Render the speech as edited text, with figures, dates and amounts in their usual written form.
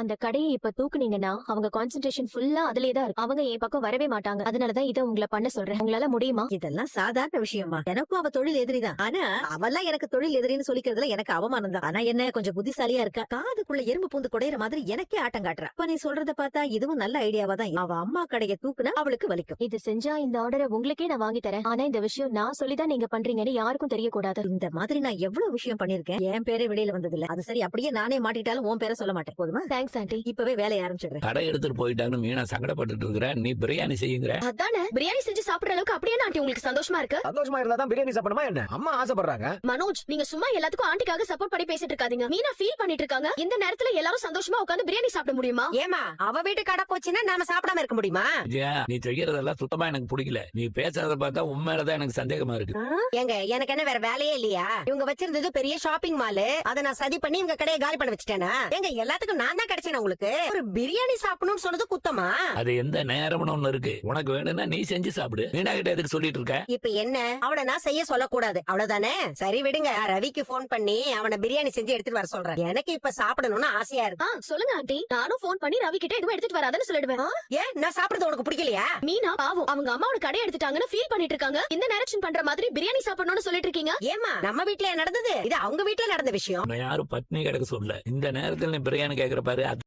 அந்த கடையை இப்ப தூக்குனீங்கன்னா அவங்க கான்சென்ட்ரேஷன் ஃபுல்லா அதுலயே தான் இருக்கு. அவங்க என் பக்கம் வரவே மாட்டாங்க. அதனாலதான் இதை உங்களை பண்ண சொல்றேன். உங்களால முடியுமா? இதெல்லாம் சாதாரண விஷயமா? எனக்கும் அவ தொழில் எதிரிதான். ஆனா அவெல்லாம் எனக்கு தொழில் எதிரின்னு சொல்லிக்கிறதுல எனக்கு அவமானம் தான். ஆனா என்ன கொஞ்சம் புத்திசாலியா இருக்கா. காதுக்குள்ள எறும்பு பூந்து குடையிற மாதிரி எனக்கே ஆட்டம் காட்டுறா. இப்ப நீ சொல்றத பார்த்தா இதுவும் நல்ல ஐடியாவா தான். அவ அம்மா கடையை தூக்குனா அவளுக்கு வலிக்கும். இது செஞ்சா இந்த ஆர்டரை உங்களுக்கே நான் வாங்கி தரேன். ஆனா இந்த விஷயம் நான் சொல்லிதான் நீங்க பண்றீங்கன்னு யாருக்கும் தெரியக்கூடாது. இந்த மாதிரி நான் எவ்வளவு விஷயம் பண்ணிருக்கேன். என் பேரே வெளியில வந்தது இல்ல. அது சரி, அப்படியே நானே மாட்டிட்டாலும் உன் பேரை சொல்ல மாட்டேன். போதுமா? Thanks aunty. இப்பவே வேலையை ஆரம்பிச்சிடுறேன். கடை எடுத்துட்டு போயிட்டான்னு மீனா சங்கடப்பட்டு இருக்கிற. நீ பிரியாணி செய்யுங்கிற. அதானே பிரியாணி செஞ்சு சாப்பிடுற அளவுக்கு அப்படியே ஆண்டி உங்களுக்கு சந்தோஷமா இருக்கு? சந்தோஷமா இருந்தா தான் பிரியாணி சாப்பிடணுமா என்ன? அம்மா ஆசைப்படுறாங்க. மனோஜ், நீங்க சும்மா எல்லாத்துக்கும் ஆண்டிக்காக சப்போர்ட் பண்ணி பேசிட்டு இருக்காதீங்க. மீனா ஃபீல் பண்ணிட்டு இருக்காங்க. இந்த நேரத்துல எல்லாரும் சந்தோஷமா உட்கார்ந்து பிரியாணி சாப்பிட முடியுமா? ஏமா அவ வீட்டு கடை போச்சுன்னா நாம சாப்பிடாம இருக்க முடியுமா? விஜயா, நீ செய்யறதெல்லாம் சுத்தமா எனக்கு பிடிக்கல. நீ பேசுறத பார்த்தா உண்மையிலதான் எனக்கு சந்தேகமா இருக்கு. ஏங்க எனக்கு என்ன வேற வேலையே இல்லையா? இவங்க வச்சிருந்தது பெரிய ஷாப்பிங் மால். அத நான் சதி பண்ணி இவங்க கடையை காலி பண்ண வச்சுட்டேனா? எங்க எல்லாத்துக்கும் நான் தான் கிடைச்சேன். உங்களுக்கு ஒரு பிரியாணி சாப்பிடணும்னு சொன்னது குத்தமா? அது எந்த நேரம்னு ஒண்ணு இருக்கு. உனக்கு வேணும்னா நீ செஞ்சு சாப்பிடு. மீனா கிட்ட எதுக்கு சொல்லிட்டு இருக்க? இப்ப என்ன அவளை நான் செய்ய சொல்லக்கூடாது அவ்வளவுதானே? சரி விடுங்க. ரவிக்கு போன் பண்ணி அவனை பிரியாணி செஞ்சு எடுத்துட்டு வர சொல்றேன். எனக்கு இப்ப சாப்பிடணும்னு ஆசையா இருக்கு. சொல்லுங்க ஆண்டி. நானும் போன் பண்ணி ரவி கிட்ட எதுவும் எடுத்துட்டு வராதுன்னு சொல்லிடுவேன். ஏன் நான் சாப்பிடுறது உனக்கு பிடிக்கலையா? மீனா பாவம், அவங்க அம்மாவோட கடை எடுத்துட்டாங்கன்னு ஃபீல் பண்ணிட்டு இருக்காங்க. இந்த நேரக்ஷன் பண்ற மாதிரி பிரியாணி சாப்பிடணும்னு சொல்லிட்டு இருக்கீங்க. ஏமா நம்ம வீட்ல நடந்தது இது அவங்க வீட்ல நடந்த விஷயம். உன்னை யாரும் பட்னி கிடக்க சொல்ல. இந்த நேரத்துல நீ பிரியாணி கேக்குற பாரு,